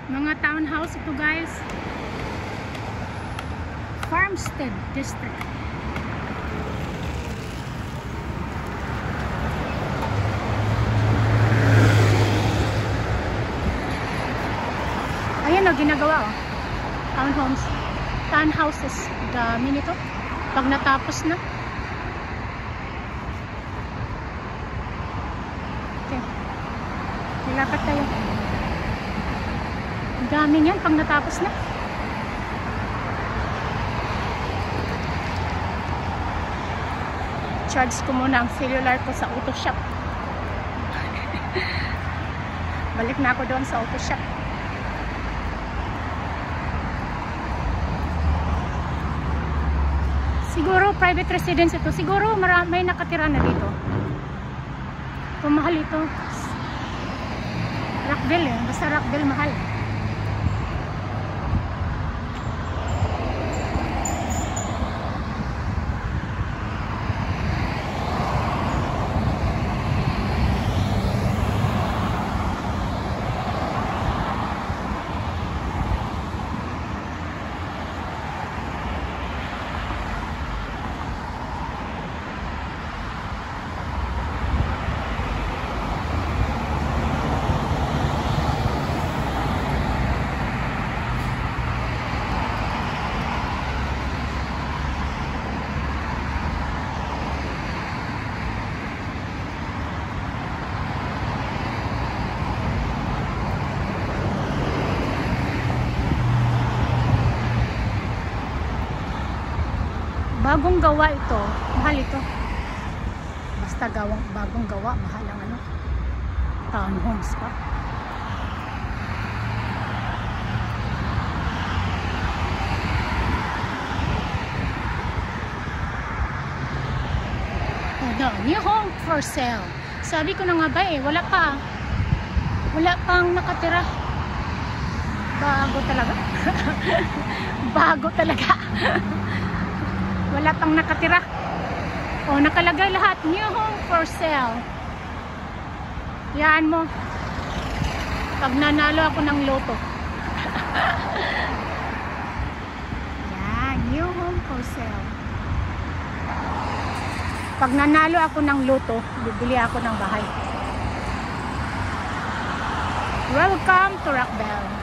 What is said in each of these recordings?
Mga townhouse ito guys. Farmstead District. Ayan o, ginagawa o. Townhouses. Dami nito. Pag natapos na. Okay. Nilapat tayo. Ang dami niyan pag natapos na. Charge ko muna ang cellular ko sa auto shop. Balik na ako doon sa auto shop. Siguro private residence ito. Siguro may nakatira na dito. Mahal ito. Rockville eh. Basta Rockville mahal. Bagong gawa ito. Mahal ito. Basta bagong gawa. Mahal ang ano. Townhomes pa. New home for sale. Sabi ko na nga ba eh. Wala pa. Wala pang nakatira. Bago talaga. Bago talaga. Wala pang nakatira. O, nakalagay lahat. New home for sale. Yan mo. Pag nanalo ako ng loto. Yan. New home for sale. Pag nanalo ako ng loto, bibili ako ng bahay. Welcome to Rockville.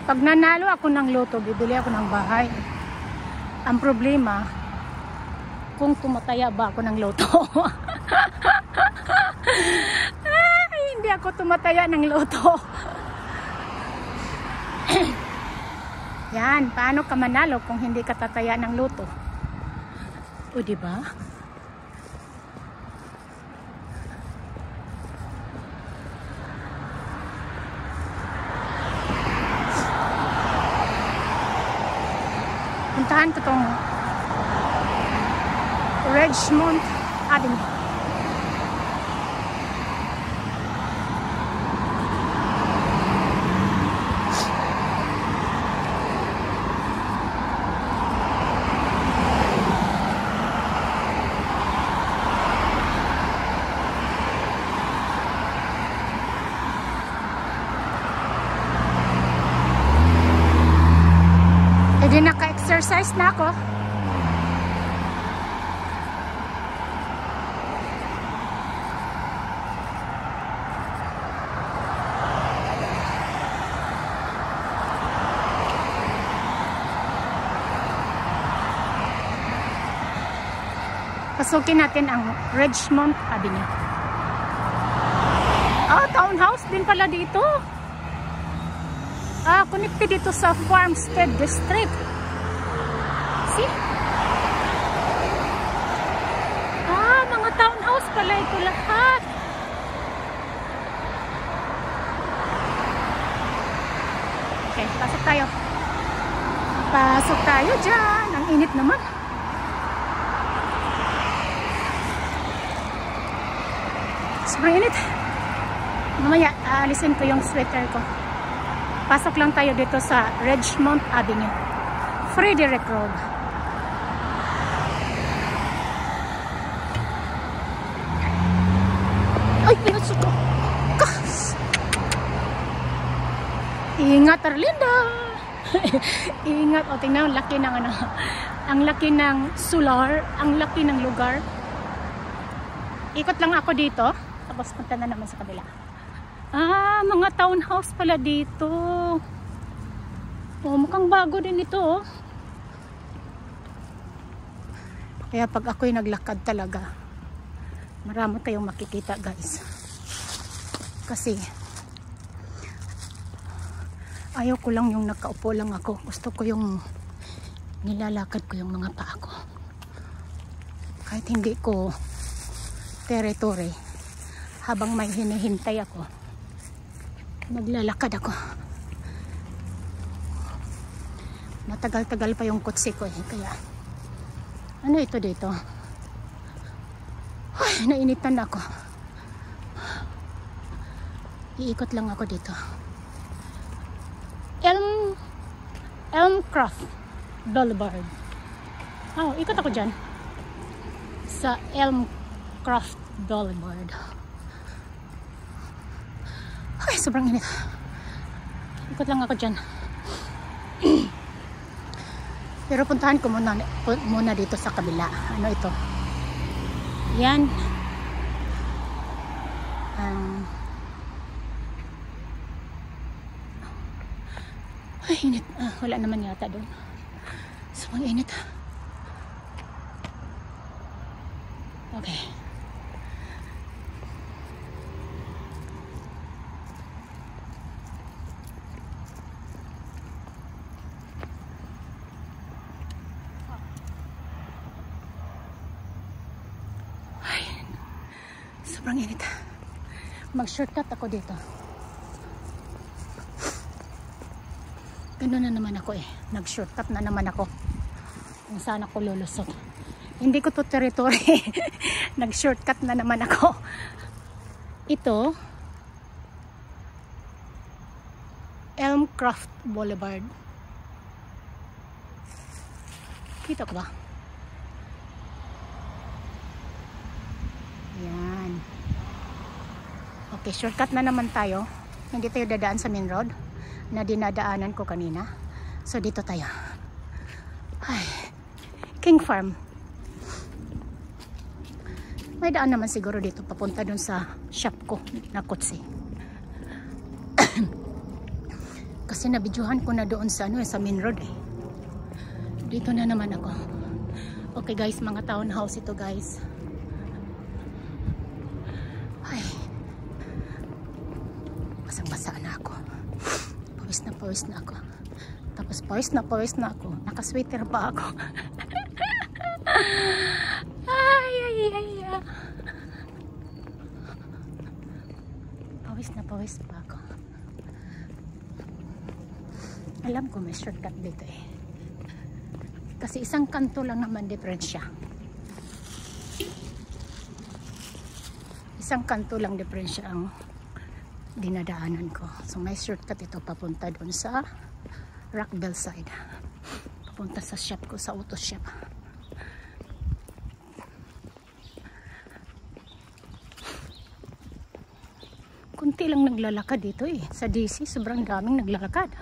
Pag nanalo ako ng loto, bibili ako ng bahay. Ang problema, kung tumataya ba ako ng loto. Ay, hindi ako tumataya ng loto. Yan, paano ka manalo kung hindi ka tataya ng loto? O, diba? Puntahan ko tong Ridgemont Avenue. Hindi naka-exercise na ako. Pasukin natin ang Ridgemont Avenue. Townhouse din pala dito. Connected dito sa Farmstead District. See? Mga townhouse pala ito lahat. Okay, pasok tayo. Pasok tayo dyan. Ang init naman. Sobrang init. Mamaya, aalisin ko yung sweater ko. Pasok lang tayo dito sa Ridgemont Avenue. Frederick Road. Ay, pinasok ko. Ingat, Arlinda. Ingat. O, tingnan, ang laki ng ano. Ang laki ng solar. Ang laki ng lugar. Ikot lang ako dito. Tapos punta na naman sa kabila. Ah, mga townhouse pala dito. Oh, mukhang bago din ito, oh. Kaya pag ako'y naglakad talaga, marami tayong makikita, guys. Kasi ayaw ko lang yung nakaupo lang ako. Gusto ko yung nilalakad ko yung mga paa ko. Kahit hindi ko territory, habang may hinihintay ako, naglalakad ako. Matagal-tagal pa yung kutsi ko, eh. Kaya ano ito dito? Ay, nainitan ako. Iikot lang ako dito. Elmcroft Boulevard. Oh, ikot ako dyan sa Elmcroft Boulevard. Ay, sobrang init. Ikot lang ako dyan. Pero puntahan ko muna dito sa kabila. Ano ito? Yan. Ay, init. Wala naman yata doon. Sobrang init. Okay. Sobrang init. Mag-shortcut ako dito. Ganoon na naman ako, eh. Nag-shortcut na naman ako. Kung saan ako lulusot. Hindi ko to territory. Nag-shortcut na naman ako. Ito, Elmcroft Boulevard. Kita ko ba? Yan. Okay, shortcut na naman tayo. Hindi tayo dadaan sa main road na dinadaanan ko kanina. So dito tayo. Ay, King Farm. May daan naman siguro dito papunta dun sa shop ko na kutsi. Kasi nabidyohan ko na doon sa ano, sa main road, eh. Dito na naman ako. Okay guys, mga townhouse ito, guys. Ay, basang-basa na ako. Pawis na ako. Tapos pawis na ako. Nakasweater pa ako. Ay. Pawis pa ako. Alam ko may shortcut dito, eh. Kasi isang kanto lang naman diferensya. Isang kanto lang diferensya ang dinadaanan ko. So may shortcut ito papunta doon sa Rockville side. Papunta sa shop ko, sa auto shop. Kunti lang naglalakad dito, eh. Sa DC, sobrang daming naglalakad.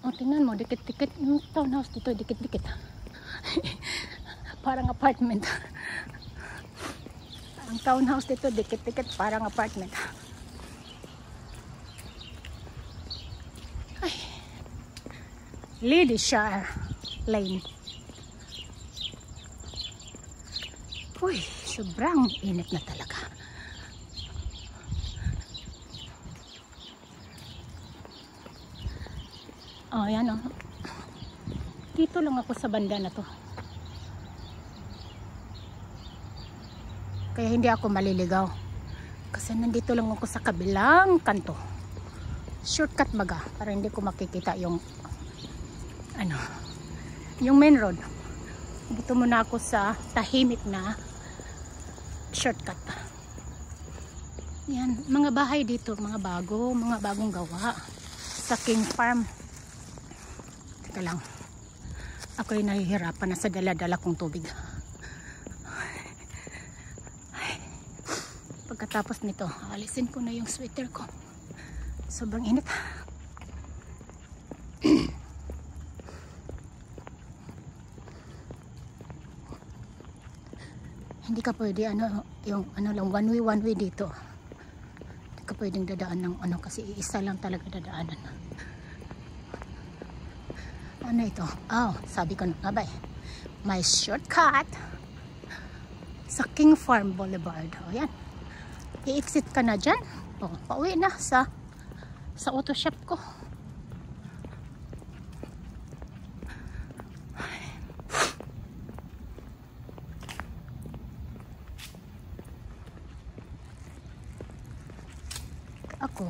O, tingnan mo, dikit-dikit. Yung townhouse dito, dikit-dikit. Parang apartment. Ang townhouse dito, dikit-dikit, parang apartment. Ay. Ladyshire Lane. Uy, sobrang init na talaga. Oh, yan, oh. Dito lang ako sa banda na to. Kaya hindi ako maliligaw. Kasi nandito lang ako sa kabilang kanto. shortcut baga para hindi ko makikita yung ano, yung main road. Dito muna ako sa tahimik na shortcut. Yan, mga bahay dito, mga bagong gawa sa King Farm. Teka lang, ako'y nahihirapan na sa dala-dala kong tubig. Pagkatapos nito, alisin ko na yung sweater ko. Sobrang init. Hindi ka pwede yung lang one way dito. Hindi ka pwedeng dadaan ng kasi isa lang talaga dadaanan. Ano ito? Oh, sabi ko na nga ba eh. May shortcut sa King Farm Boulevard. O yan. I-exit ka na dyan. O, pauwi na sa auto shop ko. Ako,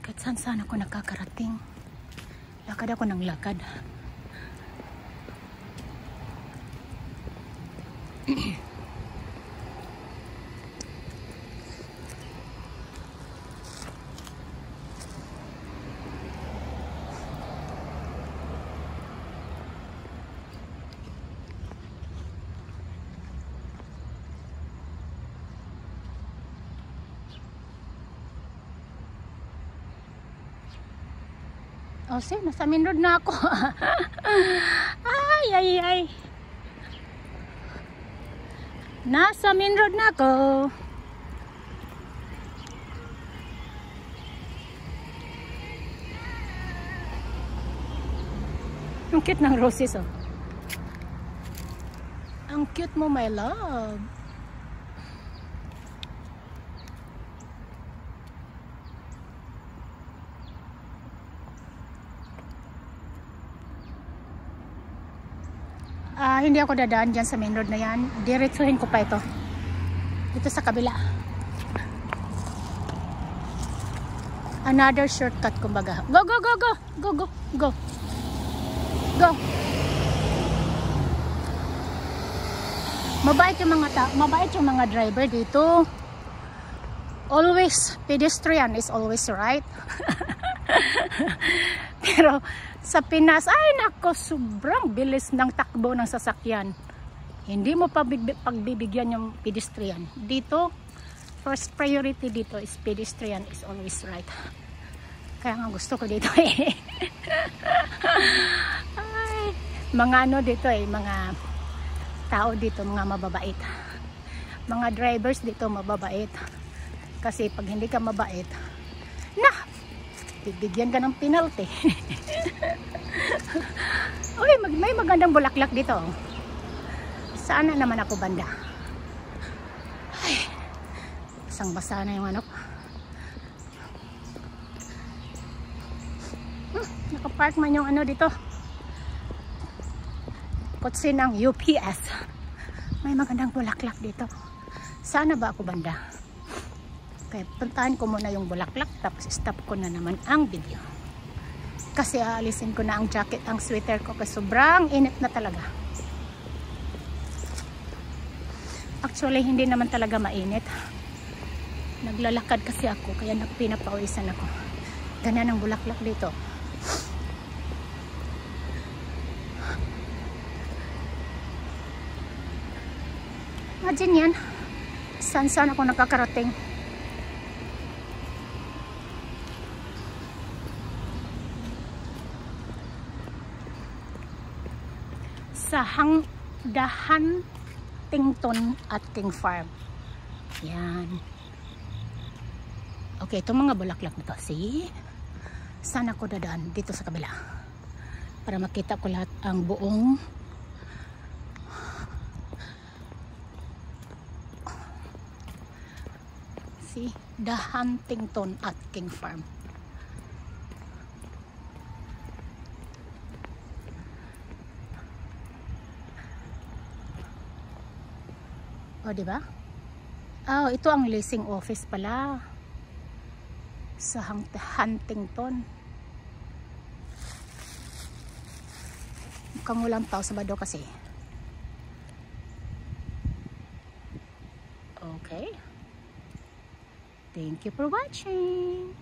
kahit saan ako nakakarating. Lakad ako ng lakad. Oh, sige, nasa main road na ako. ay. Nasa main road na ako. Ang cute ng roses, oh. Ang cute mo, my love. Hindi ako dadaan dyan sa main road na yan. Diretsuhin ko pa ito. Dito sa kabila. Another shortcut kumbaga. Go. Mabait yung mga driver dito. Always, pedestrian is always right. Pero sa Pinas, ay nako, sobrang bilis ng takbo ng sasakyan. Hindi mo pagbibigyan yung pedestrian. Dito, first priority dito is pedestrian is always right. Kaya nga gusto ko dito eh. Ay, mga dito eh, mga tao dito, mga mababait. Mga drivers dito mababait. Kasi pag hindi ka mabait, bibigyan ka ng penalty. Uy, may magandang bulaklak dito. Saan na naman ako banda? Ay, basang-basa na yung nakapark man yung dito. Kotse ng UPS. May magandang bulaklak dito. Saan na ba ako banda? Kaya puntahan ko muna yung bulaklak, tapos stop ko na naman ang video. Kasi aalisin ko na ang jacket, ang sweater ko kasi sobrang init na talaga. Actually, hindi naman talaga mainit. Naglalakad kasi ako, kaya pinapawisan ako. Ganyan ang bulaklak dito. Imagine yan. Saan ako nakakarating. Sa Hangdahan, Tington at King Farm. Yan. Okay, itong mga bulaklak na to. See? Saan ako dadaan? Dito sa kabila. Para makita ko lahat ang buong see? The Huntington at King Farm. O, diba? Oh, ito ang leasing office pala. sa Huntington. Mukhang walang tao Sabado kasi. Okay. Thank you for watching.